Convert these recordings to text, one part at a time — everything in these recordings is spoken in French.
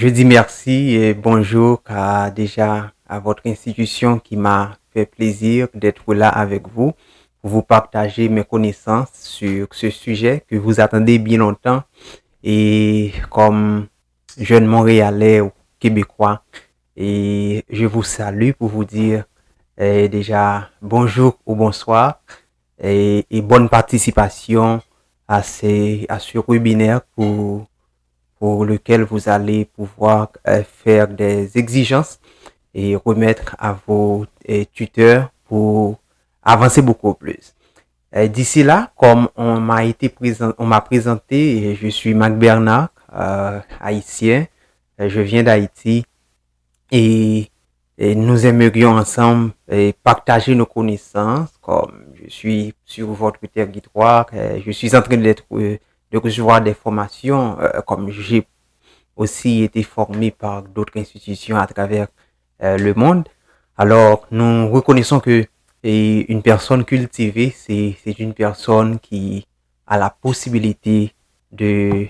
Je dis merci et bonjour à votre institution qui m'a fait plaisir d'être là avec vous pour vous partager mes connaissances sur ce sujet que vous attendez bien longtemps. Et comme jeune Montréalais ou Québécois, et je vous salue pour vous dire déjà bonjour ou bonsoir et bonne participation à ce webinaire pour lequel vous allez pouvoir faire des exigences et remettre à vos tuteurs pour avancer beaucoup plus. D'ici là, comme on m'a présenté, je suis Mac Bernard, haïtien, je viens d'Haïti et, et nous aimerions ensemble partager nos connaissances, comme je suis sur votre territoire, je suis en train de recevoir des formations, comme j'ai aussi été formé par d'autres institutions à travers le monde. Alors, nous reconnaissons que une personne cultivée, c'est une personne qui a la possibilité de...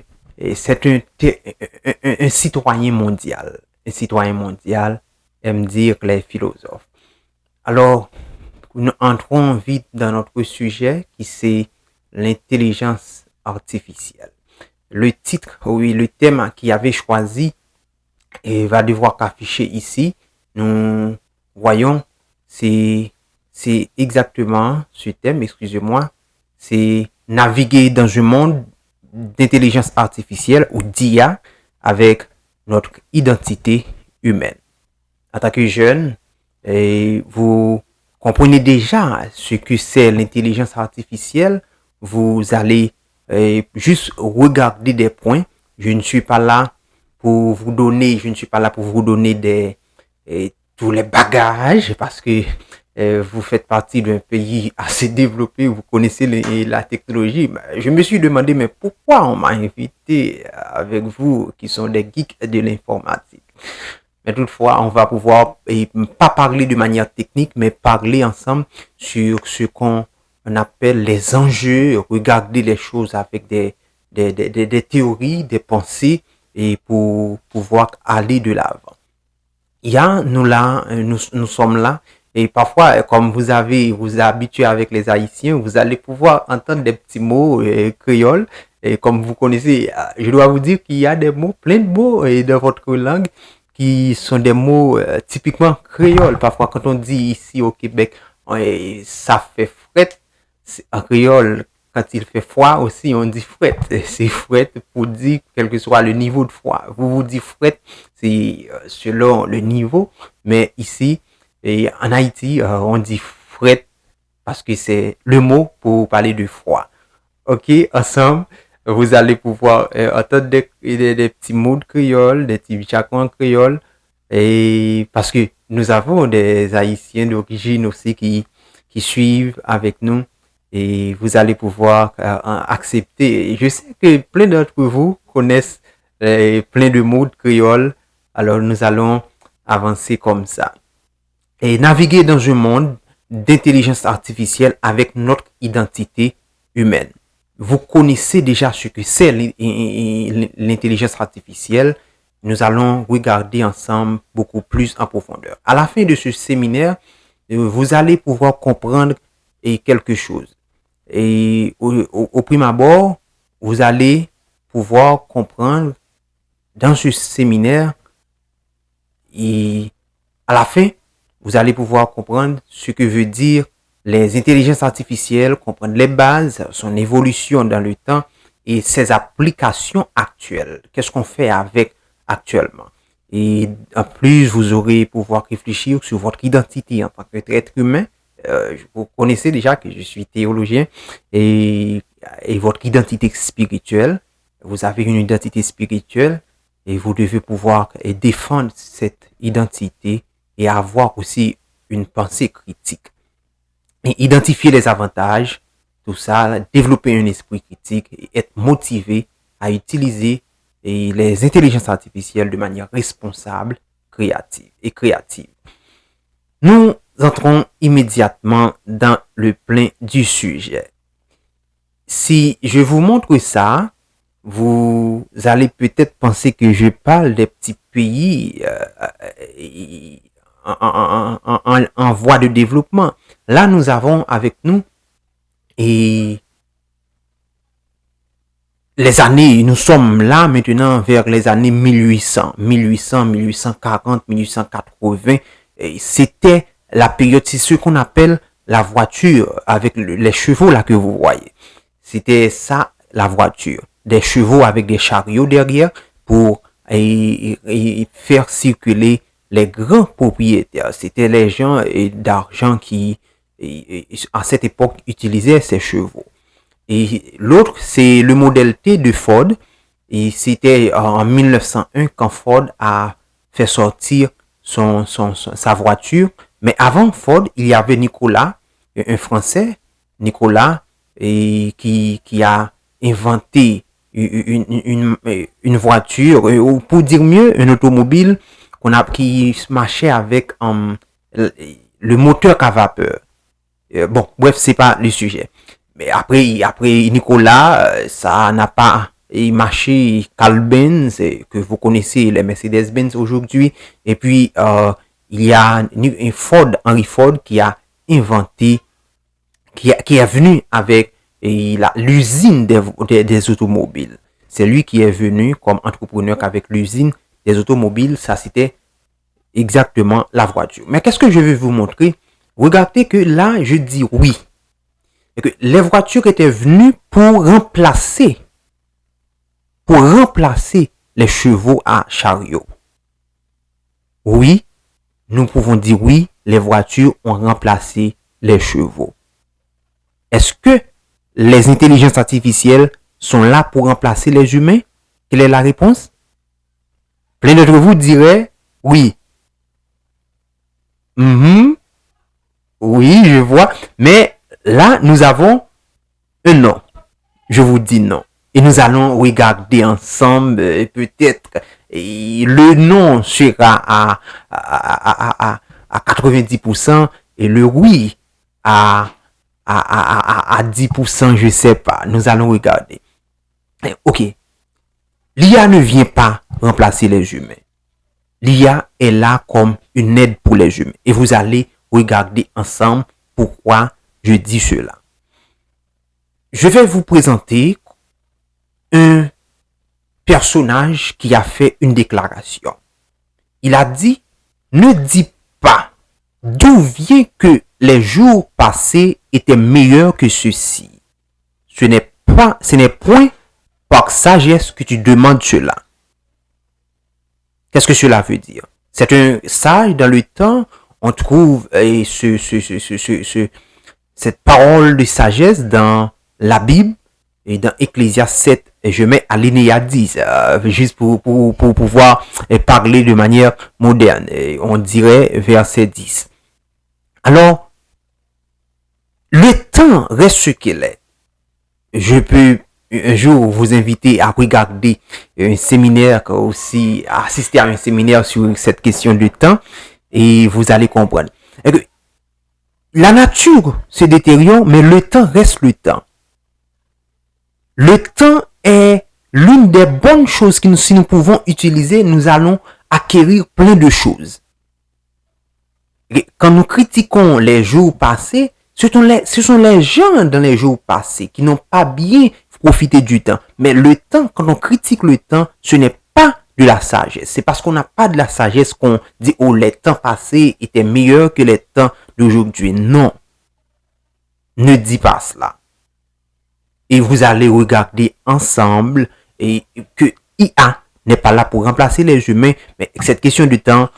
C'est un citoyen mondial. Un citoyen mondial aime dire les philosophes. Alors, nous entrons vite dans notre sujet qui c'est l'intelligence artificielle. Le titre, oui, le thème qui avait choisi et va devoir afficher ici. Nous voyons, c'est exactement ce thème, excusez-moi, c'est naviguer dans un monde d'intelligence artificielle ou d'IA avec notre identité humaine. En tant que jeune, vous comprenez déjà ce que c'est l'intelligence artificielle. Vous allez juste regarder des points. Je ne suis pas là je ne suis pas là pour vous donner tous les bagages parce que vous faites partie d'un pays assez développé, vous connaissez la technologie. Je me suis demandé, mais pourquoi on m'a invité avec vous qui sont des geeks de l'informatique? Mais toutefois, on va pouvoir pas parler de manière technique, mais parler ensemble sur ce qu'on appelle les enjeux, regarder les choses avec des théories, des pensées, et pour pouvoir aller de l'avant. Il y a nous sommes là, et parfois, comme vous habitué avec les Haïtiens, vous allez pouvoir entendre des petits mots créoles, et comme vous connaissez, je dois vous dire qu'il y a des mots, plein de mots dans votre langue, qui sont des mots typiquement créoles. Parfois, quand on dit ici au Québec, ça fait fret, en créole, quand il fait froid aussi, on dit fret. C'est fret pour dire quel que soit le niveau de froid. Vous dites fret, c'est selon le niveau. Mais ici, en Haïti, on dit fret parce que c'est le mot pour parler de froid. Ok, ensemble, vous allez pouvoir entendre des petits mots de créole, des petits chacun créole. Et parce que nous avons des Haïtiens d'origine aussi qui suivent avec nous et vous allez pouvoir accepter. Je sais que plein d'entre vous connaissent plein de mots de créole, alors nous allons avancer comme ça. Et naviguer dans un monde d'intelligence artificielle avec notre identité humaine. Vous connaissez déjà ce que c'est l'intelligence artificielle. Nous allons regarder ensemble beaucoup plus en profondeur. À la fin de ce séminaire, vous allez pouvoir comprendre quelque chose. Et au prime abord, vous allez pouvoir comprendre dans ce séminaire et à la fin, vous allez pouvoir comprendre ce que veut dire les intelligences artificielles, comprendre les bases, son évolution dans le temps et ses applications actuelles. Qu'est-ce qu'on fait avec actuellement? Et en plus, vous aurez pouvoir réfléchir sur votre identité en tant qu'être humain. Vous connaissez déjà que je suis théologien et votre identité spirituelle. Vous avez une identité spirituelle et vous devez pouvoir défendre cette identité et avoir aussi une pensée critique. Et identifier les avantages, tout ça, développer un esprit critique et être motivé à utiliser les intelligences artificielles de manière responsable, créative. Nous entrons immédiatement dans le plein du sujet. Si je vous montre ça, vous allez peut-être penser que je parle des petits pays en voie de développement. Là, nous avons avec nous et les années, nous sommes là maintenant vers les années 1800, 1800, 1840, 1880. C'était la période, c'est ce qu'on appelle la voiture avec les chevaux là que vous voyez. C'était ça, la voiture. Des chevaux avec des chariots derrière pour faire circuler les grands propriétaires. C'était les gens d'argent qui, à cette époque, utilisaient ces chevaux. Et l'autre, c'est le modèle T de Ford. Et c'était en 1901 quand Ford a fait sortir sa voiture. Mais avant Ford, il y avait Nicolas, un Français, Nicolas, qui a inventé une voiture, ou pour dire mieux, un automobile qui marchait avec le moteur à vapeur. Bon, bref, c'est pas le sujet. Mais après Nicolas, ça n'a pas marché. Carl Benz, que vous connaissez, les Mercedes-Benz aujourd'hui. Et puis, il y a Henry Ford qui a inventé, qui est venu avec l'usine des automobiles. C'est lui qui est venu comme entrepreneur avec l'usine des automobiles. Ça, c'était exactement la voiture. Mais qu'est-ce que je vais vous montrer? Regardez que là, je dis oui. Et que les voitures étaient venues pour remplacer les chevaux à chariot. Oui, nous pouvons dire oui, les voitures ont remplacé les chevaux. Est-ce que les intelligences artificielles sont là pour remplacer les humains? Quelle est la réponse? Plein d'entre vous diraient oui. Oui, je vois. Mais là, nous avons un non. Je vous dis non. Et nous allons regarder ensemble, peut-être, le non sera à 90% et le oui à 10%, je ne sais pas. Nous allons regarder. Ok. L'IA ne vient pas remplacer les humains. L'IA est là comme une aide pour les humains. Et vous allez regarder ensemble pourquoi je dis cela. Je vais vous présenter un personnage qui a fait une déclaration. Il a dit, ne dis pas d'où vient que les jours passés étaient meilleurs que ceux-ci. Ce n'est point par sagesse que tu demandes cela. Qu'est-ce que cela veut dire? C'est un sage dans le temps. On trouve cette parole de sagesse dans la Bible et dans Ecclésiaste 7. Et je mets alinéa 10, juste pour pouvoir parler de manière moderne. Et on dirait verset 10. Alors, le temps reste ce qu'il est. Je peux un jour vous inviter à regarder un séminaire, aussi assister à un séminaire sur cette question du temps et vous allez comprendre. Et que la nature se détériore, mais le temps reste le temps. Le temps est l'une des bonnes choses que si nous pouvons utiliser, nous allons acquérir plein de choses. Et quand nous critiquons les jours passés, ce sont les gens dans les jours passés qui n'ont pas bien profité du temps. Mais le temps, quand on critique le temps, ce n'est pas de la sagesse. C'est parce qu'on n'a pas de la sagesse qu'on dit, oh, les temps passés étaient meilleurs que les temps d'aujourd'hui. Non. Ne dis pas cela. Et vous allez regarder ensemble et que IA n'est pas là pour remplacer les humains, mais cette question du temps,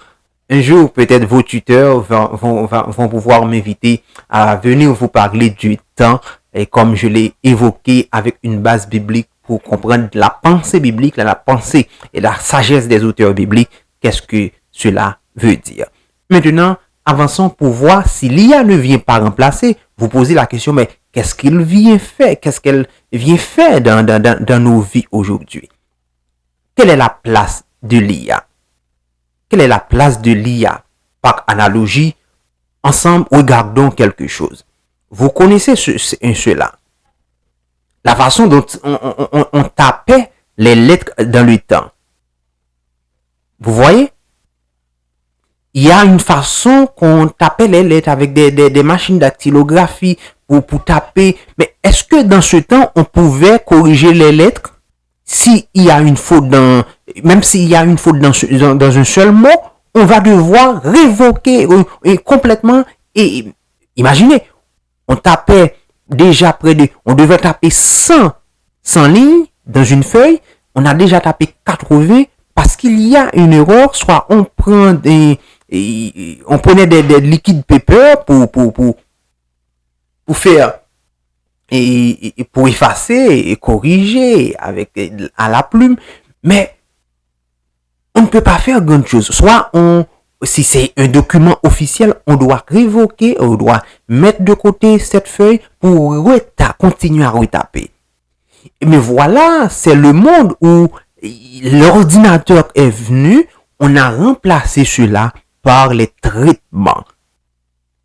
un jour, peut-être vos tuteurs vont pouvoir m'inviter à venir vous parler du temps, et comme je l'ai évoqué avec une base biblique pour comprendre la pensée biblique, la pensée et la sagesse des auteurs bibliques, qu'est-ce que cela veut dire. Maintenant, avançons pour voir si l'IA ne vient pas remplacer. Vous posez la question, mais qu'est-ce qu'il vient faire? Qu'est-ce qu'elle vient faire dans nos vies aujourd'hui? Quelle est la place de l'IA? Quelle est la place de l'IA? Par analogie, ensemble, regardons quelque chose. Vous connaissez cela. La façon dont on tapait les lettres dans le temps. Vous voyez? Il y a une façon qu'on tapait les lettres avec des machines dactylographie pour taper. Mais est-ce que dans ce temps, on pouvait corriger les lettres s'il y a une faute même s'il y a une faute dans un seul mot, on va devoir révoquer complètement. Et imaginez, on tapait déjà on devait taper 100 lignes dans une feuille, on a déjà tapé 80 parce qu'il y a une erreur, soit on prenait des liquides paper pour faire et pour effacer et corriger à la plume, mais on ne peut pas faire grand chose. Soit si c'est un document officiel, on doit révoquer, on doit mettre de côté cette feuille pour continuer à retaper. Mais voilà, c'est le monde où l'ordinateur est venu, on a remplacé cela par les traitements.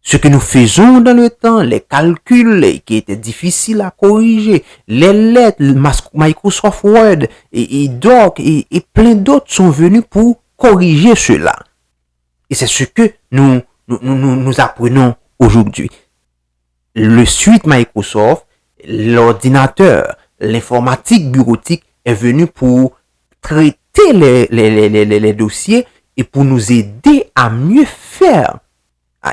Ce que nous faisons dans le temps, les calculs qui étaient difficiles à corriger, les lettres, Microsoft Word et Doc et plein d'autres sont venus pour corriger cela. Et c'est ce que nous apprenons aujourd'hui. Le suite Microsoft, l'ordinateur, l'informatique bureautique est venu pour traiter les dossiers et pour nous aider à mieux faire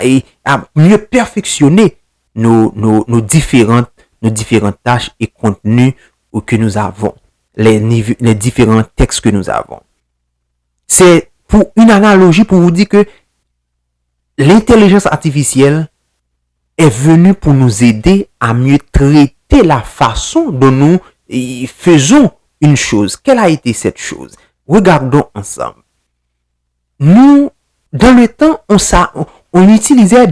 et à mieux perfectionner nos différentes tâches et contenus que nous avons, les différents textes que nous avons. C'est pour une analogie pour vous dire que l'intelligence artificielle est venue pour nous aider à mieux traiter la façon dont nous faisons une chose. Quelle a été cette chose? Regardons ensemble. Nous, dans le temps, on utilisait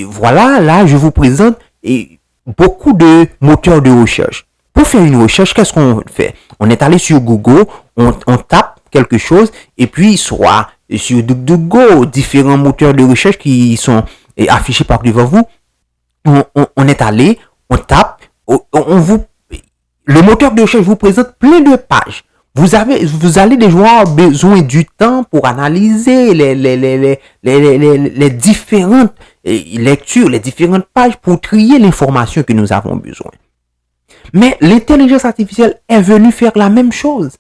voilà, là, je vous présente beaucoup de moteurs de recherche. Pour faire une recherche, qu'est-ce qu'on fait? On est allé sur Google, on tape quelque chose, et puis soit sur DuckDuckGo, différents moteurs de recherche qui sont affichés par devant vous, on est allé, on tape, le moteur de recherche vous présente plein de pages. Vous allez déjà avoir besoin du temps pour analyser les différentes lectures, les différentes pages pour trier l'information que nous avons besoin. Mais l'intelligence artificielle est venue faire la même chose.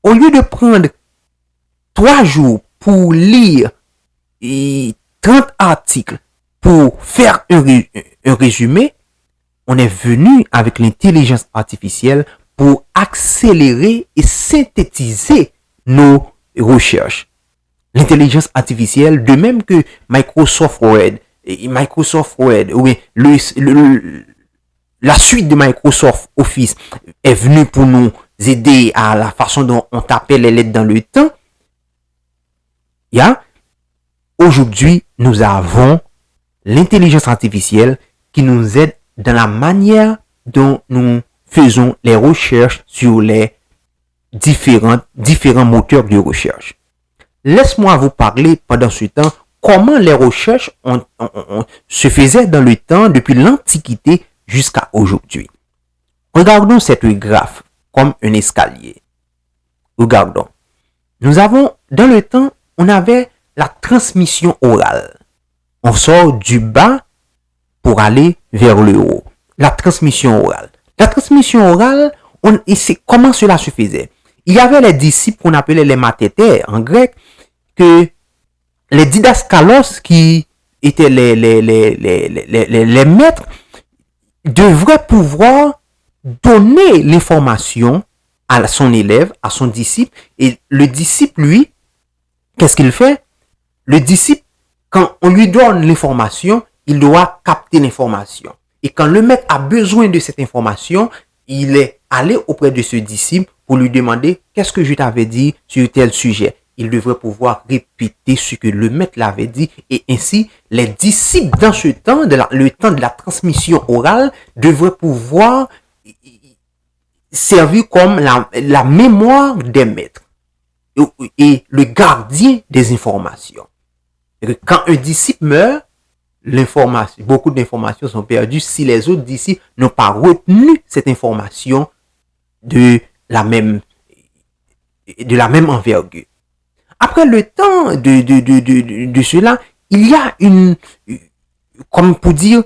Au lieu de prendre 3 jours pour lire 30 articles pour faire un résumé, on est venu avec l'intelligence artificielle pour accélérer et synthétiser nos recherches. L'intelligence artificielle, de même que Microsoft Word, oui, la suite de Microsoft Office est venue pour nous aider à la façon dont on tapait les lettres dans le temps. Aujourd'hui, nous avons l'intelligence artificielle qui nous aide dans la manière dont nous faisons les recherches sur les différents moteurs de recherche. Laisse-moi vous parler pendant ce temps comment les recherches se faisaient dans le temps depuis l'Antiquité jusqu'à aujourd'hui. Regardons cette graphe comme un escalier. Regardons. Nous avons, dans le temps, on avait la transmission orale. On sort du bas pour aller vers le haut. La transmission orale. La transmission orale, c'est comment cela se faisait. Il y avait les disciples qu'on appelait les mathétères en grec, que les didaskalos qui étaient les maîtres devraient pouvoir donner l'information à son élève, à son disciple, et le disciple, lui, qu'est-ce qu'il fait? Le disciple, quand on lui donne l'information, il doit capter l'information. Et quand le maître a besoin de cette information, il est allé auprès de ce disciple pour lui demander qu'est-ce que je t'avais dit sur tel sujet. Il devrait pouvoir répéter ce que le maître l'avait dit et ainsi les disciples dans ce temps, le temps de la transmission orale, devraient pouvoir servir comme la mémoire des maîtres et le gardien des informations. Et quand un disciple meurt, beaucoup d'informations sont perdues si les autres disciples n'ont pas retenu cette information de la même de la même envergure. Après le temps de cela, il y a comme pour dire,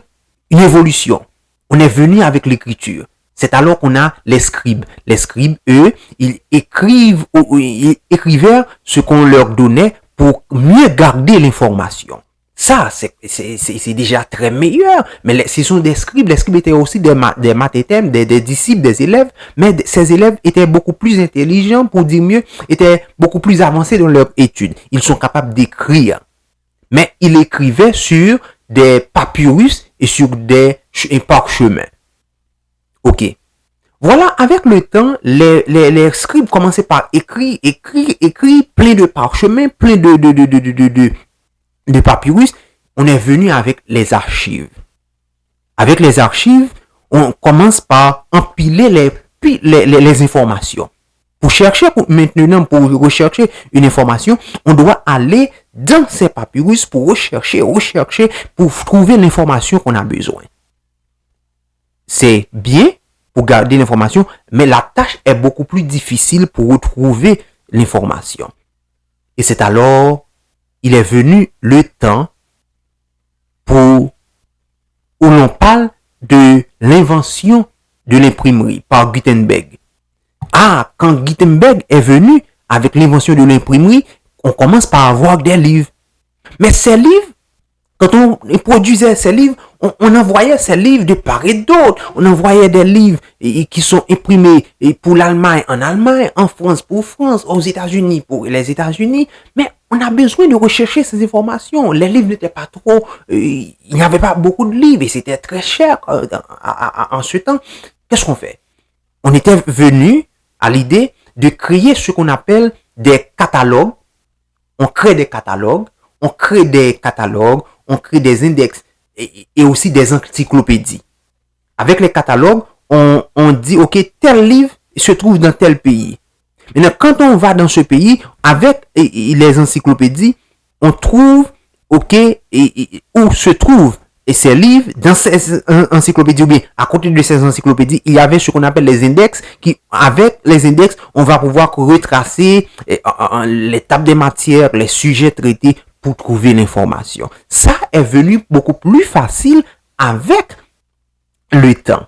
une évolution. On est venu avec l'écriture. C'est alors qu'on a les scribes. Les scribes, eux, ils écrivaient ce qu'on leur donnait pour mieux garder l'information. Ça, c'est déjà très meilleur. Mais ce sont des scribes. Les scribes étaient aussi des mathétèmes, des disciples, des élèves. Mais ces élèves étaient beaucoup plus intelligents, pour dire mieux, étaient beaucoup plus avancés dans leur étude. Ils sont capables d'écrire. Mais ils écrivaient sur des papyrus et sur des parchemins. Ok. Voilà, avec le temps, les scribes commençaient par écrire, plein de parchemins, plein de papyrus. On est venu avec les archives. Avec les archives, on commence par empiler les informations. Pour chercher maintenant, pour rechercher une information, on doit aller dans ces papyrus pour rechercher, pour trouver l'information qu'on a besoin. C'est bien pour garder l'information, mais la tâche est beaucoup plus difficile pour retrouver l'information. Et c'est alors, il est venu le temps où l'on parle de l'invention de l'imprimerie par Gutenberg. Ah, quand Gutenberg est venu avec l'invention de l'imprimerie, on commence par avoir des livres. Mais ces livres, quand on produisait ces livres, on envoyait ces livres de part et d'autre. On envoyait des livres qui sont imprimés pour l'Allemagne en Allemagne, en France pour France, aux États-Unis pour les États-Unis. Mais on a besoin de rechercher ces informations. Les livres n'étaient pas trop... il n'y avait pas beaucoup de livres et c'était très cher en ce temps. Qu'est-ce qu'on fait? On était venu à l'idée de créer ce qu'on appelle des catalogues. On crée des catalogues, on crée des index et aussi des encyclopédies. Avec les catalogues, on dit, ok, tel livre se trouve dans tel pays. Maintenant, quand on va dans ce pays, avec les encyclopédies, on trouve, ok, où se trouvent ces livres dans ces encyclopédies, ou bien à côté de ces encyclopédies, il y avait ce qu'on appelle les index, avec les index, on va pouvoir retracer les tables des matières, les sujets traités pour trouver l'information. Ça est venu beaucoup plus facile avec le temps.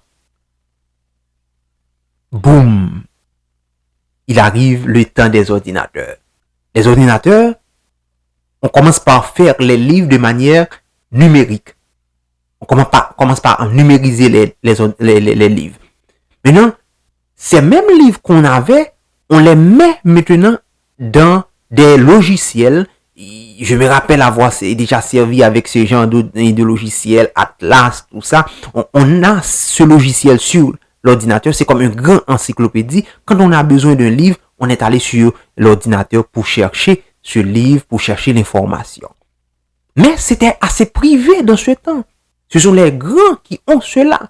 Boum! Il arrive le temps des ordinateurs. Les ordinateurs, on commence par faire les livres de manière numérique. On commence par numériser les livres. Maintenant, ces mêmes livres qu'on avait, on les met maintenant dans des logiciels. Je me rappelle avoir déjà servi avec ce genre de logiciels, Atlas, tout ça. On a ce logiciel sur l'ordinateur. C'est comme une grande encyclopédie. Quand on a besoin d'un livre, on est allé sur l'ordinateur pour chercher ce livre, pour chercher l'information. Mais c'était assez privé dans ce temps. Ce sont les grands qui ont cela.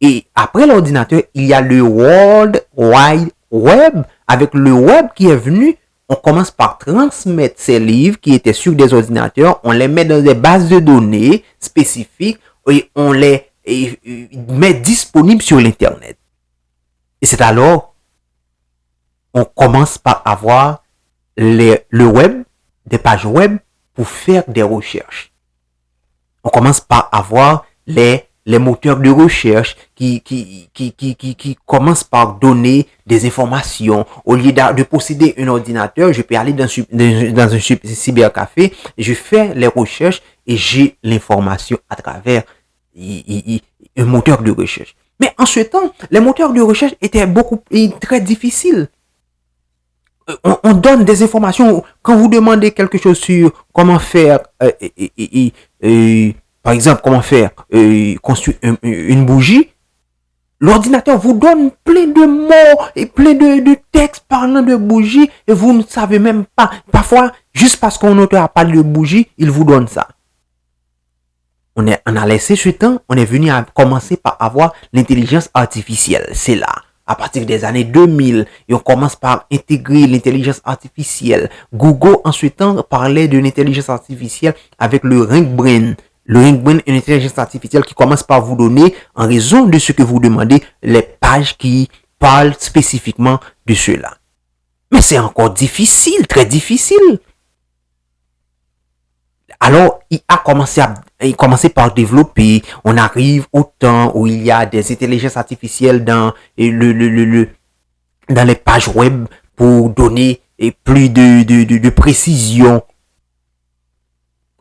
Et après l'ordinateur, il y a le World Wide Web. Avec le web qui est venu, on commence par transmettre ces livres qui étaient sur des ordinateurs. On les met dans des bases de données spécifiques et on les met disponibles sur l'Internet. Et c'est alors, on commence par avoir le web, des pages web pour faire des recherches. On commence par avoir les moteurs de recherche qui commencent par donner des informations. Au lieu de posséder un ordinateur, je peux aller dans un cybercafé, je fais les recherches et j'ai l'information à travers un moteur de recherche. Mais en ce temps, les moteurs de recherche étaient très difficiles. On donne des informations. Quand vous demandez quelque chose sur comment faire, par exemple, comment faire construire une bougie, l'ordinateur vous donne plein de mots et plein de textes parlant de bougie et vous ne savez même pas. Parfois, juste parce qu'on a parlé de bougie, il vous donne ça. On a laissé ce temps, on est venu à commencer par avoir l'intelligence artificielle. C'est là. À partir des années 2000, et on commence par intégrer l'intelligence artificielle. Google, en ce temps, parlait de l'intelligence artificielle avec le RankBrain. Le RankBrain est une intelligence artificielle qui commence par vous donner, en raison de ce que vous demandez, les pages qui parlent spécifiquement de cela. Mais c'est encore difficile, très difficile. Alors, il a commencé par développer. On arrive au temps où il y a des intelligences artificielles dans dans les pages web pour donner plus de précision.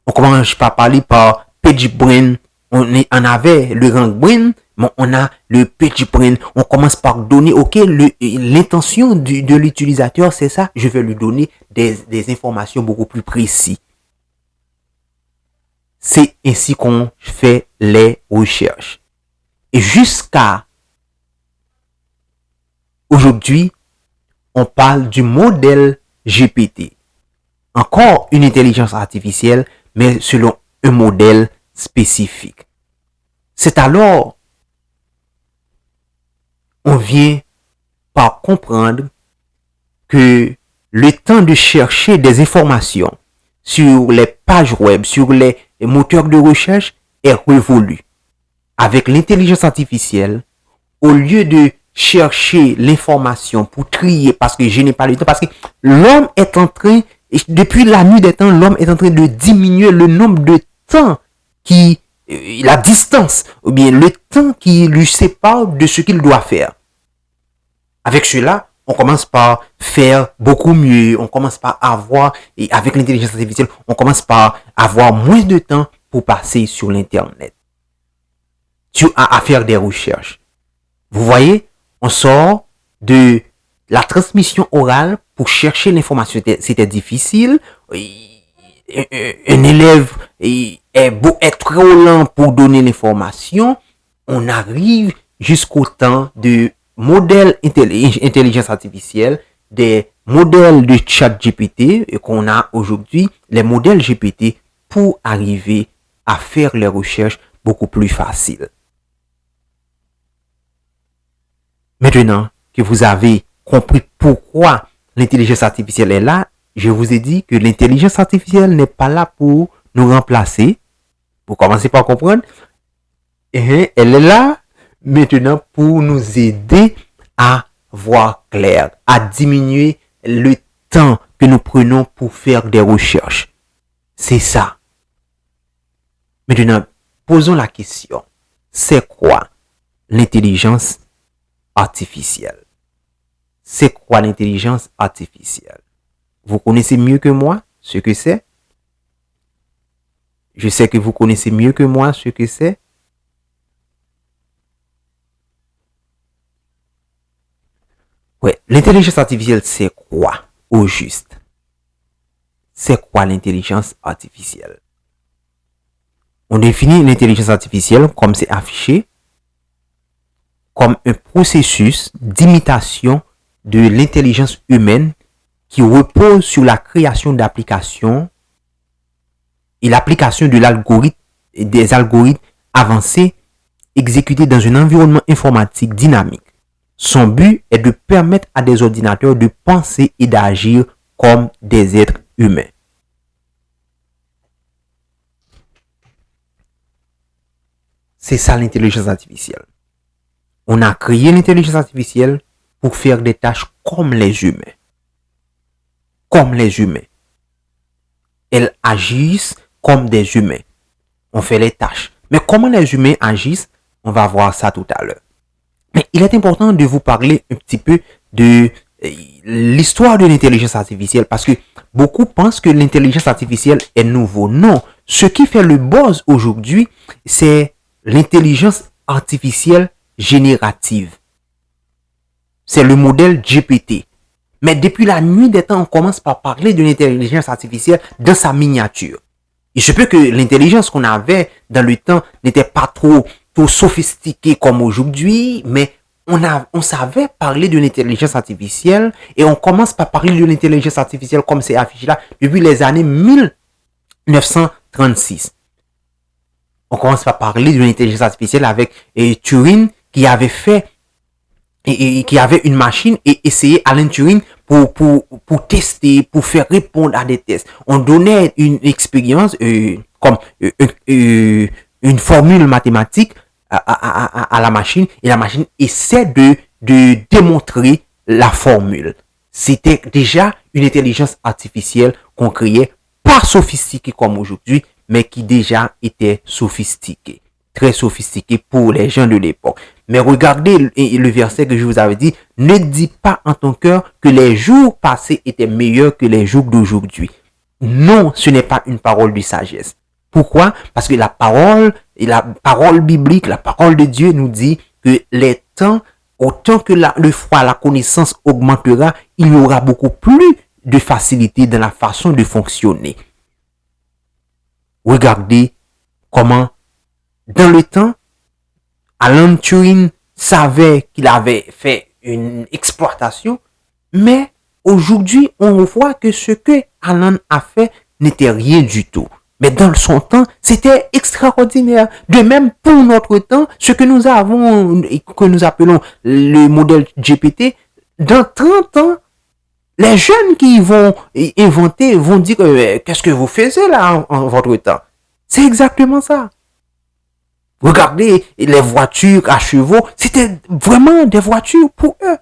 On commence par parler par PageBrain. On avait le RankBrain, mais on a le PageBrain. On commence par donner, ok, l'intention de l'utilisateur, c'est ça. Je vais lui donner des informations beaucoup plus précises. C'est ainsi qu'on fait les recherches. Et jusqu'à aujourd'hui, on parle du modèle GPT. Encore une intelligence artificielle, mais selon un modèle spécifique. C'est alors on vient par comprendre que le temps de chercher des informations sur les pages web, sur les moteurs de recherche est révolu. Avec l'intelligence artificielle, au lieu de chercher l'information pour trier, parce que je n'ai pas le temps, parce que l'homme est en train, depuis la nuit des temps, l'homme est en train de diminuer le nombre de temps la distance, ou bien le temps qui lui sépare de ce qu'il doit faire. Avec cela, on commence par faire beaucoup mieux, on commence par avoir, et avec l'intelligence artificielle, on commence par avoir moins de temps pour passer sur l'Internet, à faire des recherches. Vous voyez, on sort de la transmission orale pour chercher l'information. C'était difficile. Un élève est beau être trop lent pour donner l'information. On arrive jusqu'au temps de modèles intelligence artificielle, des modèles de chat GPT qu'on a aujourd'hui, les modèles GPT pour arriver à faire les recherches beaucoup plus faciles. Maintenant que vous avez compris pourquoi l'intelligence artificielle est là, je vous ai dit que l'intelligence artificielle n'est pas là pour nous remplacer. Vous commencez par comprendre. Et elle est là maintenant pour nous aider à voir clair, à diminuer le temps que nous prenons pour faire des recherches. C'est ça. Maintenant, posons la question. C'est quoi l'intelligence artificielle? C'est quoi l'intelligence artificielle? Vous connaissez mieux que moi ce que c'est? Je sais que vous connaissez mieux que moi ce que c'est. Ouais, l'intelligence artificielle, c'est quoi au juste? C'est quoi l'intelligence artificielle? On définit l'intelligence artificielle comme c'est affiché comme un processus d'imitation de l'intelligence humaine qui repose sur la création d'applications et l'application de l'algorithme et des algorithmes avancés exécutés dans un environnement informatique dynamique. Son but est de permettre à des ordinateurs de penser et d'agir comme des êtres humains. C'est ça l'intelligence artificielle. On a créé l'intelligence artificielle pour faire des tâches comme les humains. Comme les humains. Elles agissent comme des humains. On fait les tâches. Mais comment les humains agissent, on va voir ça tout à l'heure. Mais il est important de vous parler un petit peu de l'histoire de l'intelligence artificielle parce que beaucoup pensent que l'intelligence artificielle est nouveau. Non, ce qui fait le buzz aujourd'hui, c'est l'intelligence artificielle générative. C'est le modèle GPT. Mais depuis la nuit des temps, on commence par parler de l'intelligence artificielle dans sa miniature. Il se peut que l'intelligence qu'on avait dans le temps n'était pas trop sophistiquée comme aujourd'hui, mais on savait parler de l'intelligence artificielle et on commence par parler de l'intelligence artificielle comme c'est affiché là depuis les années 1936. On commence par parler de l'intelligence artificielle avec Turing qui avait fait et qui avait une machine et essayé Alan Turing pour tester, pour faire répondre à des tests. On donnait une expérience comme une formule mathématique à la machine et la machine essaie de démontrer la formule. c'était déjà une intelligence artificielle qu'on créait, pas sophistiquée comme aujourd'hui, mais qui déjà était sophistiquée, très sophistiquée pour les gens de l'époque. Mais regardez le verset que je vous avais dit, ne dis pas en ton cœur que les jours passés étaient meilleurs que les jours d'aujourd'hui. Non, ce n'est pas une parole de sagesse. Pourquoi? Parce que la parole biblique, la parole de Dieu nous dit que les temps, autant que le foi, la connaissance augmentera, il y aura beaucoup plus de facilité dans la façon de fonctionner. Regardez comment, dans le temps, Alan Turing savait qu'il avait fait une exploitation, mais aujourd'hui, on voit que ce que Alan a fait n'était rien du tout. Mais dans son temps, c'était extraordinaire. De même, pour notre temps, ce que nous avons, que nous appelons le modèle GPT, dans 30 ans, les jeunes qui vont inventer vont dire qu'est-ce que vous faisiez là en votre temps? C'est exactement ça. Regardez les voitures à chevaux, c'était vraiment des voitures pour eux.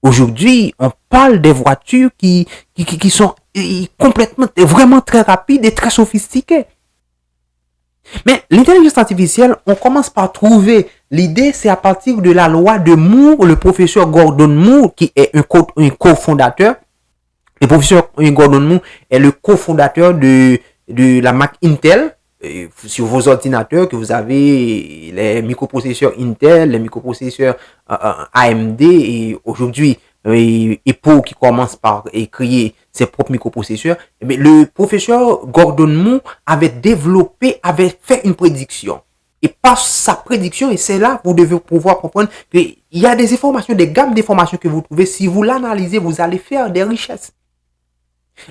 Aujourd'hui, on parle des voitures qui sont complètement, vraiment très rapides et très sophistiquées. Mais l'intelligence artificielle, on commence par trouver l'idée, c'est à partir de la loi de Moore, le professeur Gordon Moore, qui est un cofondateur. Le professeur Gordon Moore est le cofondateur de la Mac Intel. Sur vos ordinateurs, que vous avez les microprocesseurs Intel, les microprocesseurs AMD, et aujourd'hui, Apple qui commence par créer ses propres microprocesseurs. Mais le professeur Gordon Moore avait fait une prédiction. Et par sa prédiction, et c'est là, vous devez pouvoir comprendre qu'il y a des informations, des gammes d'informations que vous trouvez. Si vous l'analysez, vous allez faire des richesses.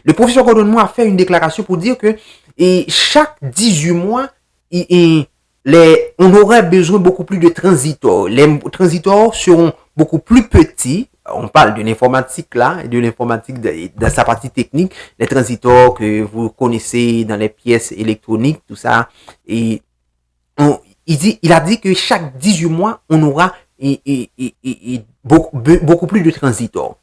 Le professeur Gordon Moore a fait une déclaration pour dire que chaque 18 mois, on aurait besoin beaucoup plus de transistors. Les transistors seront beaucoup plus petits. On parle de l'informatique là, de l'informatique dans sa partie technique. Les transistors que vous connaissez dans les pièces électroniques, tout ça. Et il a dit que chaque 18 mois, on aura beaucoup plus de transistors.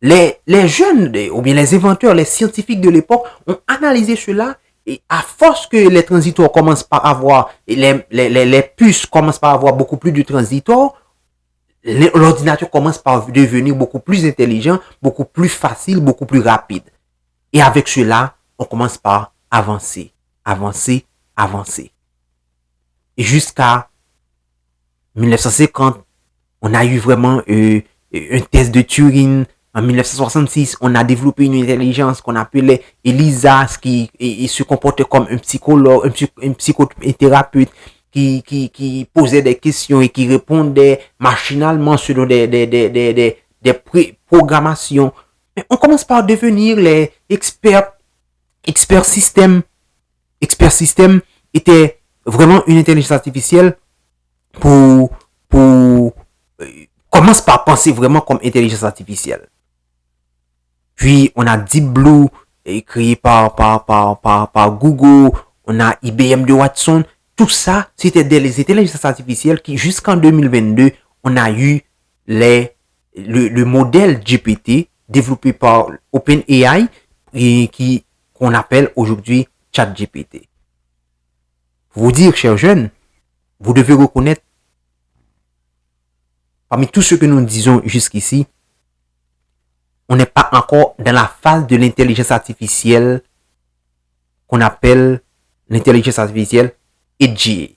Les jeunes, ou bien les inventeurs, les scientifiques de l'époque ont analysé cela, et à force que les transistors commencent par avoir, les puces commencent par avoir beaucoup plus de transistors, l'ordinateur commence par devenir beaucoup plus intelligent, beaucoup plus facile, beaucoup plus rapide. Et avec cela, on commence par avancer. Et jusqu'à 1950, on a eu vraiment un test de Turing. En 1966, on a développé une intelligence qu'on appelait ELIZA, qui se comportait comme un psychologue, un psychothérapeute qui posait des questions et qui répondait machinalement selon des programmations. Mais on commence par devenir les experts système. Expert système était vraiment une intelligence artificielle commence par penser vraiment comme intelligence artificielle. Puis, on a Deep Blue, créé par Google. On a IBM de Watson. Tout ça, c'était des intelligences artificielles qui, jusqu'en 2022, on a eu le modèle GPT développé par OpenAI et qu'on appelle aujourd'hui ChatGPT. Pour vous dire, chers jeunes, vous devez reconnaître, parmi tout ce que nous disons jusqu'ici, on n'est pas encore dans la phase de l'intelligence artificielle qu'on appelle l'intelligence artificielle AGI.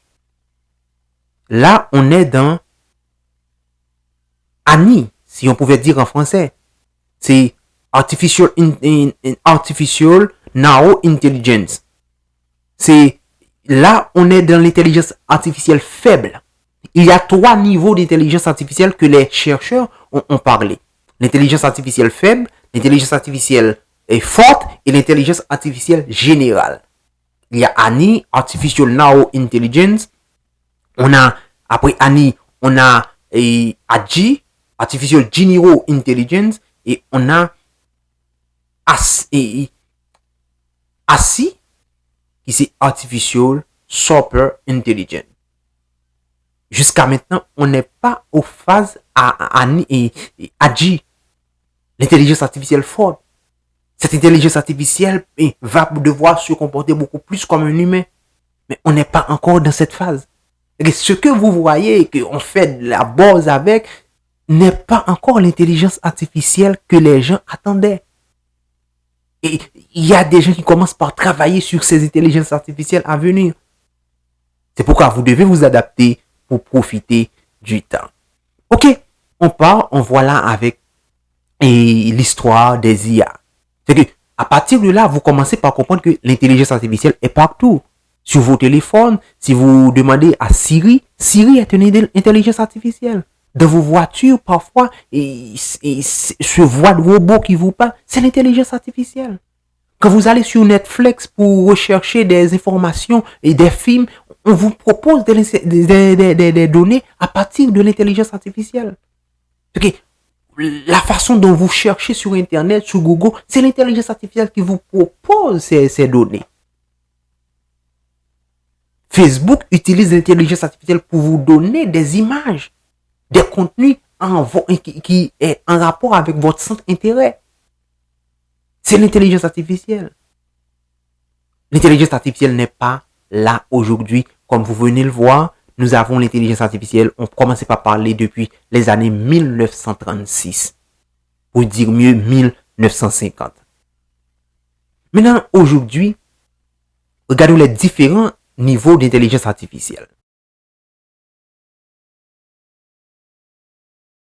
Là, on est dans ANI, si on pouvait dire en français. C'est Artificial Narrow Intelligence. C'est là, on est dans l'intelligence artificielle faible. Il y a 3 niveaux d'intelligence artificielle que les chercheurs ont parlé. L'intelligence artificielle faible, l'intelligence artificielle forte et l'intelligence artificielle générale. Il y a ANI, Artificial Narrow Intelligence. On a, après ANI, on a AGI, Artificial General Intelligence. Et on a ASI, qui c'est Artificial Super Intelligence. Jusqu'à maintenant, on n'est pas aux phases AGI. L'intelligence artificielle forte. Cette intelligence artificielle va devoir se comporter beaucoup plus comme un humain. Mais on n'est pas encore dans cette phase. Et ce que vous voyez, qu'on fait de la base avec, n'est pas encore l'intelligence artificielle que les gens attendaient. Et il y a des gens qui commencent par travailler sur ces intelligences artificielles à venir. C'est pourquoi vous devez vous adapter pour profiter du temps. Ok, on voit là avec l'histoire des IA. C'est que à partir de là, vous commencez par comprendre que l'intelligence artificielle est partout. Sur vos téléphones, si vous demandez à Siri, Siri est une intelligence artificielle. Dans vos voitures, parfois, ce voix de robot qui vous parle, c'est l'intelligence artificielle. Quand vous allez sur Netflix pour rechercher des informations et des films, on vous propose des données à partir de l'intelligence artificielle. Okay. La façon dont vous cherchez sur Internet, sur Google, c'est l'intelligence artificielle qui vous propose ces données. Facebook utilise l'intelligence artificielle pour vous donner des images, des contenus qui est en rapport avec votre centre d'intérêt. C'est l'intelligence artificielle. L'intelligence artificielle n'est pas là aujourd'hui. Comme vous venez le voir, nous avons l'intelligence artificielle. On commençait par parler depuis les années 1936. Pour dire mieux, 1950. Maintenant, aujourd'hui, regardons les différents niveaux d'intelligence artificielle.